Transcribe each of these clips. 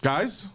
Guys,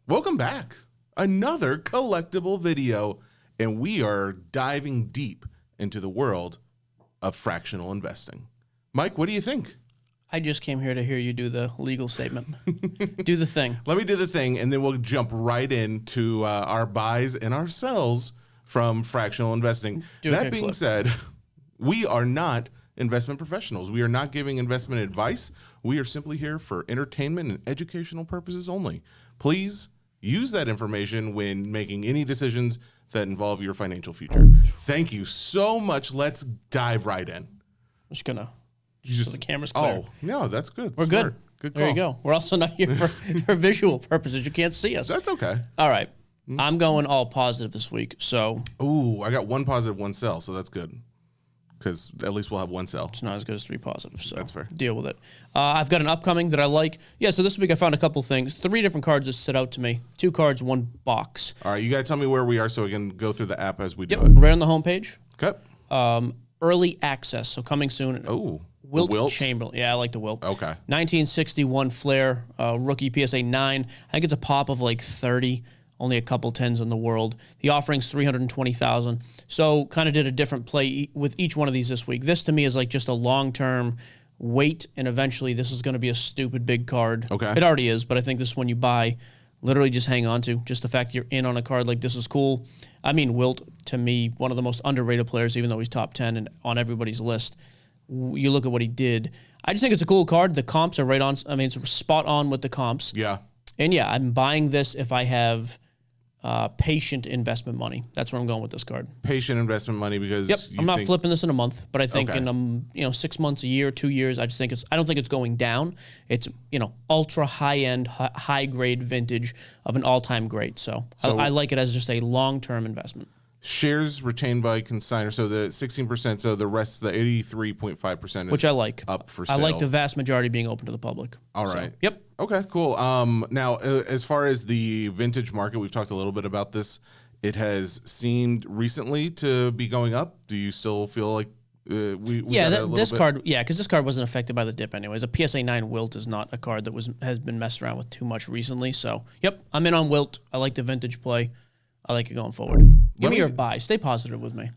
welcome back. Another collectible video, and we are diving deep into the world of fractional investing. Mike, what do you think? I just came here to hear you do the legal statement. Do the thing. Let me do the thing, and then we'll jump right into our buys and our sells from fractional investing. That being said, we are not investment professionals. We are not giving investment advice. We are simply here for entertainment and educational purposes only. Please use that information when making any decisions that involve your financial future. Thank you so much. Let's dive right in. I'm just gonna. So the camera's clear. Oh, no, that's good. We're Smart. good. Good call. There you go. We're also not here for visual purposes. You can't see us. That's okay. All right. I'm going all positive this week. So. Ooh, I got one positive, one sell, so that's good. Because at least we'll have one sell. It's not as good as 3 positives, so that's fair. Deal with it. I've got an upcoming that I like. Yeah, so this week I found a couple things. 3 different cards that stood out to me. 2 cards, 1 box. All right, you got to tell me where we are so we can go through the app as we do it. Right on the homepage. Okay. Early access, so coming soon. Oh, Wilt Chamberlain. Yeah, I like the Wilt. Okay. 1961 Flair, rookie PSA 9. I think it's a pop of like 30. Only a couple tens in the world. The offering's $320,000. So kind of did a different play with each one of these this week. This to me is like just a long-term wait, and eventually this is going to be a stupid big card. Okay. It already is, but I think this one you buy, literally just hang on to. Just the fact that you're in on a card like this is cool. I mean, Wilt, to me, one of the most underrated players, even though he's top 10 and on everybody's list. You look at what he did. I just think it's a cool card. The comps are right on. I mean, it's spot on with the comps. Yeah. And yeah, I'm buying this if I have patient investment money. That's where I'm going with this card. Patient investment money because I'm not flipping this in a month, but I think in 6 months, a year, 2 years, I don't think it's going down. It's ultra high end, high grade vintage of an all-time great. So I like it as just a long-term investment. Shares retained by consignor, so the 16%, so the rest, the 83.5% is which I like. Up for sale. I like the vast majority being open to the public. All right. Yep. Okay, cool. Now, as far as the vintage market, we've talked a little bit about this. It has seemed recently to be going up. Do you still feel like this card, because this card wasn't affected by the dip anyways. A PSA 9 Wilt is not a card that has been messed around with too much recently. So, yep, I'm in on Wilt. I like the vintage play. I like it going forward. Give me your buy. Stay positive with me.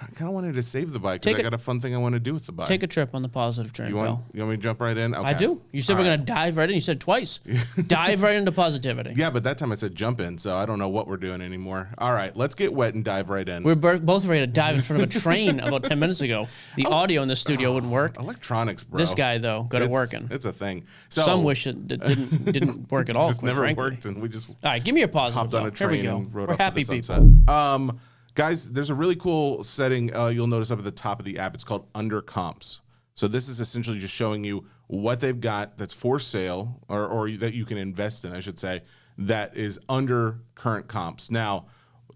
I kind of wanted to save the buy because I got a fun thing I want to do with the buy. Take a trip on the positive train, you want me to jump right in? Okay. I do. You said we're going to dive right in. You said twice. Dive right into positivity. Yeah, but that time I said jump in, so I don't know what we're doing anymore. All right, let's get wet and dive right in. We're both ready to dive in front of a train about 10 minutes ago. The audio in the studio wouldn't work. Electronics, bro. This guy, though, got it working. It's a thing. So, some wish it didn't work at all. Just never worked, and we just all right, give me your positive. Hopped on a train and rode we're up happy to the people. Sunset. Guys, there's a really cool setting you'll notice up at the top of the app. It's called Under Comps. So this is essentially just showing you what they've got that's for sale or that you can invest in, I should say, that is under current comps. Now,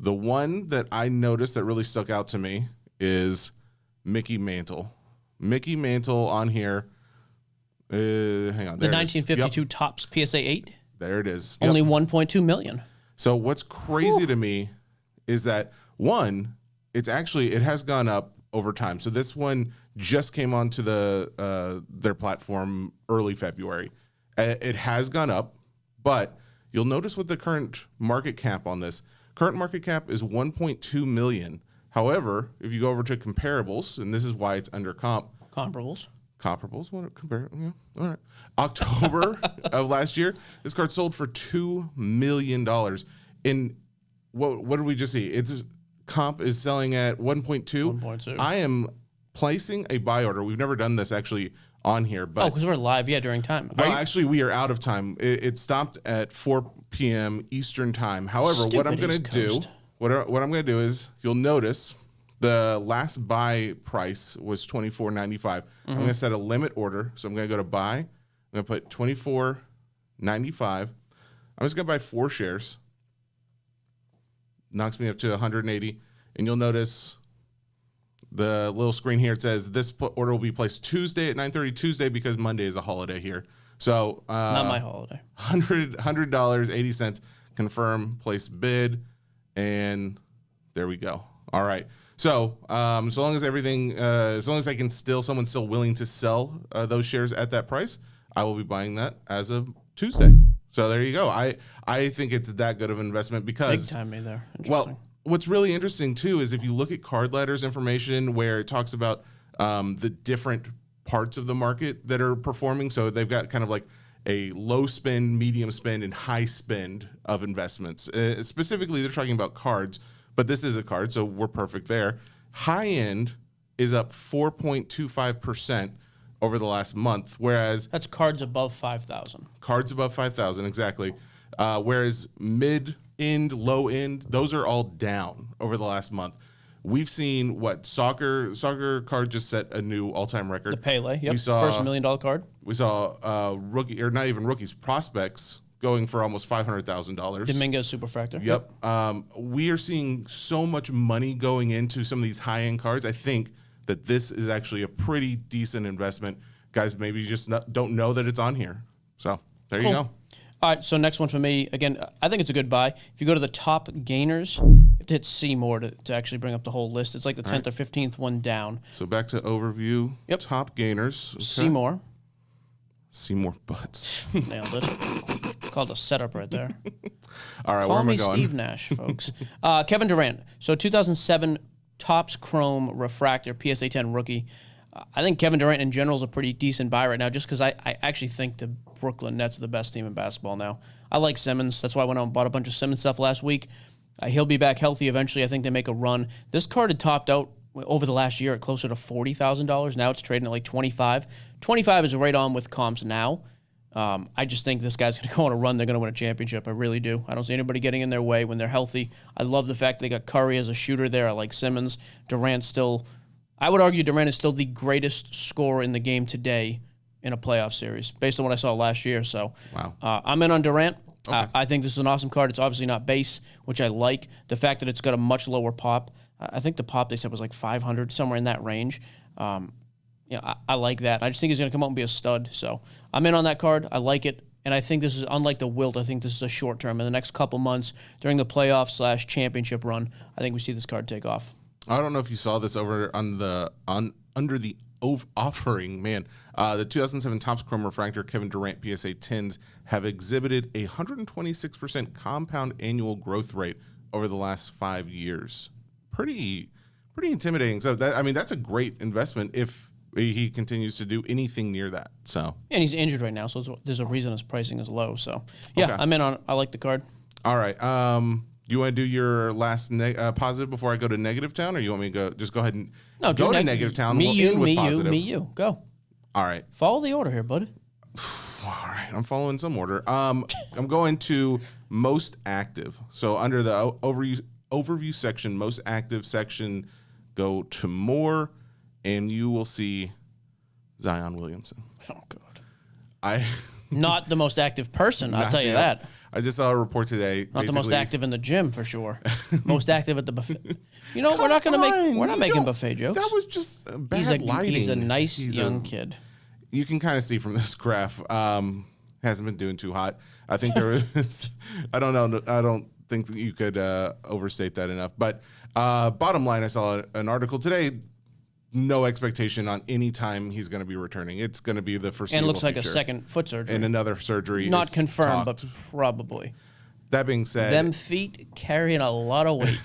the one that I noticed that really stuck out to me is Mickey Mantle. Mickey Mantle on here. Hang on. The 1952 Topps PSA 8. There it is. Only 1.2 million. So what's crazy to me is that one, it has gone up over time. So this one just came onto their platform early February. It has gone up, but you'll notice what the current market cap on this. Current market cap is 1.2 million. However, if you go over to comparables, and this is why it's under comparables. What compare? Yeah, all right. October of last year, this card sold for $2 million. In what did we just see? It's comp is selling at 1.2. 1.2. I am placing a buy order. We've never done this actually on here, but because we're live, during time. Well, actually, we are out of time. It stopped at 4 p.m. Eastern time. However, what I'm going to do, what I'm going to do is, you'll notice the last buy price was $24.95. I'm going to set a limit order, so I'm going to go to buy. I'm going to put $24.95. I'm just going to buy 4 shares. Knocks me up to 180, and you'll notice the little screen here. It says this order will be placed Tuesday at 9:30 Tuesday because Monday is a holiday here. So not my holiday. $100.80. Confirm, place bid, and there we go. All right. So so long as everything, as long as someone's still willing to sell those shares at that price, I will be buying that as of Tuesday. So there you go. I think it's that good of an investment because Big time me there. Well, what's really interesting too is if you look at Card Ladder's information where it talks about the different parts of the market that are performing. So they've got kind of like a low spend, medium spend, and high spend of investments. Specifically, they're talking about cards, but this is a card, so we're perfect there. High end is up 4.25% over the last month, whereas that's cards above 5,000. Cards above 5,000, exactly. Whereas mid end, low end, those are all down over the last month. We've seen soccer card just set a new all-time record. The Pele, yep. We saw first $1 million card. We saw rookie, or not even rookies, prospects going for almost $500,000. Dominguez Superfractor. Yep. We are seeing so much money going into some of these high-end cards. I think that this is actually a pretty decent investment. Guys, maybe you just don't know that it's on here. So there you go. All right, so next one for me. Again, I think it's a good buy. If you go to the top gainers, you have to hit Seymour to actually bring up the whole list. It's like the 10th or 15th one down. So back to overview. Yep. Top gainers. Okay. Seymour Butts. Nailed it. Called a setup right there. All right, Call where am I me going? Steve Nash, folks. Kevin Durant. So 2007 Topps Chrome Refractor, PSA 10 rookie. I think Kevin Durant in general is a pretty decent buy right now just because I actually think the Brooklyn Nets are the best team in basketball now. I like Simmons. That's why I went out and bought a bunch of Simmons stuff last week. He'll be back healthy eventually. I think they make a run. This card had topped out over the last year at closer to $40,000. Now it's trading at like $25,000. $25,000 is right on with comps now. I just think this guy's going to go on a run. They're going to win a championship. I really do. I don't see anybody getting in their way when they're healthy. I love the fact they got Curry as a shooter there. I like Simmons. Durant's still... I would argue Durant is still the greatest scorer in the game today in a playoff series, based on what I saw last year. So wow. I'm in on Durant. Okay. I think this is an awesome card. It's obviously not base, which I like. The fact that it's got a much lower pop. I think the pop they said was like 500, somewhere in that range. I like that. I just think he's going to come out and be a stud. So I'm in on that card. I like it. And I think this is, unlike the Wilt, I think this is a short term. In the next couple months, during the playoff / championship run, I think we see this card take off. I don't know if you saw this over under the offering, man. The 2007 Topps Chrome Refractor Kevin Durant PSA 10s have exhibited a 126% compound annual growth rate over the last 5 years. Pretty intimidating. So that's a great investment if he continues to do anything near that. So and he's injured right now, so there's a reason his pricing is low. So yeah, okay. I'm in on it. I like the card. All right. Do you want to do your last positive before I go to negative town, or you want me to go ahead and go to negative town? Me, you. Go. All right. Follow the order here, buddy. All right. I'm following some order. I'm going to most active. So under the overview section, most active section, go to more, and you will see Zion Williamson. Oh, God. Not the most active person, I'll tell you that. I just saw a report today. Not the most active in the gym for sure. Most active at the buffet. You know, we're not making buffet jokes. That was just bad lighting. He's a nice young kid. You can kind of see from this graph, hasn't been doing too hot. I think there is, I don't know. I don't think that you could overstate that enough. But bottom line, I saw an article today. No expectation on any time he's going to be returning. It's going to be the foreseeable and looks like future. A second foot surgery. And another surgery. Not confirmed, but probably. That being said, them feet carrying a lot of weight.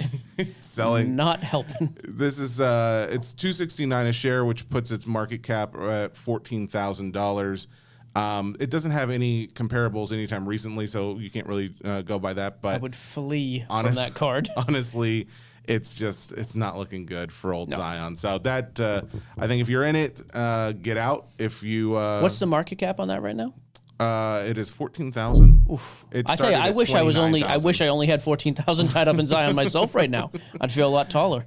Selling. Not helping. This is it's $269 a share, which puts its market cap at $14,000. It doesn't have any comparables anytime recently, so you can't really go by that. But I would flee from that card. Honestly, it's not looking good for old Zion. So that I think if you're in it, get out. If you what's the market cap on that right now? It is 14,000. I tell you, I wish I only had 14,000 tied up in Zion myself right now. I'd feel a lot taller.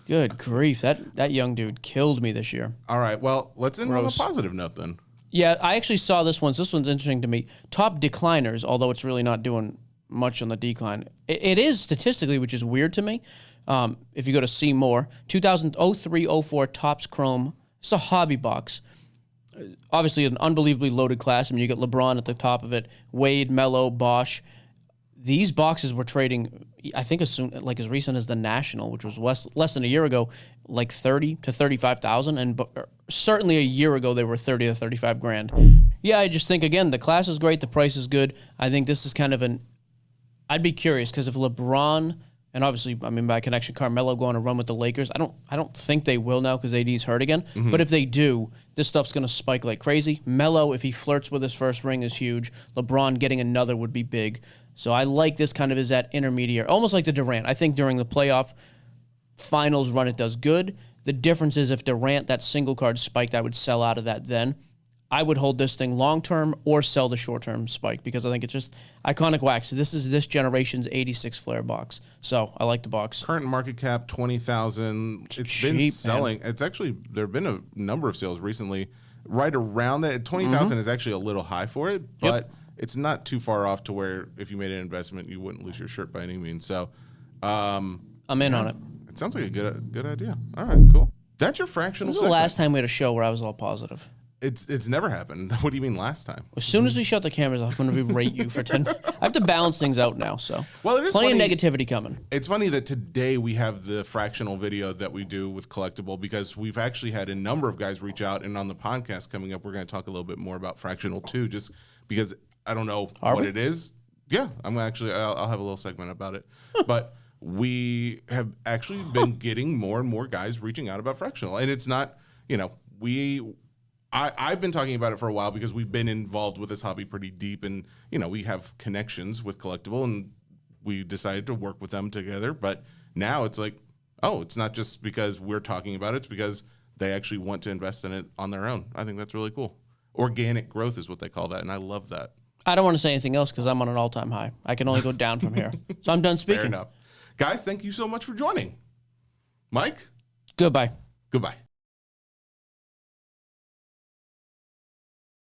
Good grief, that young dude killed me this year. All right, well, let's end on a positive note then. Yeah, I actually saw this one. This one's interesting to me. Top decliners, although it's really not doing much on the decline. It is statistically, which is weird to me. If you go to see more, 2003-04 Topps Chrome. It's a hobby box. Obviously, an unbelievably loaded class. I mean, you get LeBron at the top of it, Wade, Melo, Bosch. These boxes were trading, I think, as recent as the National, which was less than a year ago, like 30 to 35,000, and certainly a year ago they were 30 to 35 grand. Yeah, I just think, again, the class is great. The price is good. I think this is kind of I'd be curious because if LeBron, and obviously, I mean, by connection, Carmelo going to run with the Lakers, I don't think they will now because AD's hurt again. Mm-hmm. But if they do, this stuff's going to spike like crazy. Melo, if he flirts with his first ring, is huge. LeBron getting another would be big. So I like this kind of as that intermediate, almost like the Durant. I think during the playoff finals run, it does good. The difference is if Durant, that single card spiked, I would sell out of that then. I would hold this thing long-term or sell the short-term spike because I think it's just iconic wax. This is this generation's 86 Flair box. So I like the box. Current market cap, 20,000. It's been selling. Man. It's actually, there have been a number of sales recently right around that. 20,000 is actually a little high for it, but it's not too far off to where if you made an investment, you wouldn't lose your shirt by any means. So I'm in on it. It sounds like a good idea. All right, cool. That's your fractional This is the last time we had a show where I was all positive. It's never happened. What do you mean last time? As soon as we shut the cameras off, I'm going to berate you for 10. I have to balance things out now. So well, it is plenty funny. of negativity coming. It's funny that today we have the fractional video that we do with Collectable because we've actually had a number of guys reach out, and on the podcast coming up, we're going to talk a little bit more about fractional too, just because I don't know it is. Yeah, I'll have a little segment about it, but we have actually been getting more and more guys reaching out about fractional, and it's not, I've been talking about it for a while because we've been involved with this hobby pretty deep, and we have connections with Collectable, and we decided to work with them together. But now it's like, oh, it's not just because we're talking about it; it's because they actually want to invest in it on their own. I think that's really cool. Organic growth is what they call that, and I love that. I don't want to say anything else because I'm on an all-time high. I can only go down from here. So I'm done speaking. Fair enough. Guys, thank you so much for joining. Mike? Goodbye. Goodbye.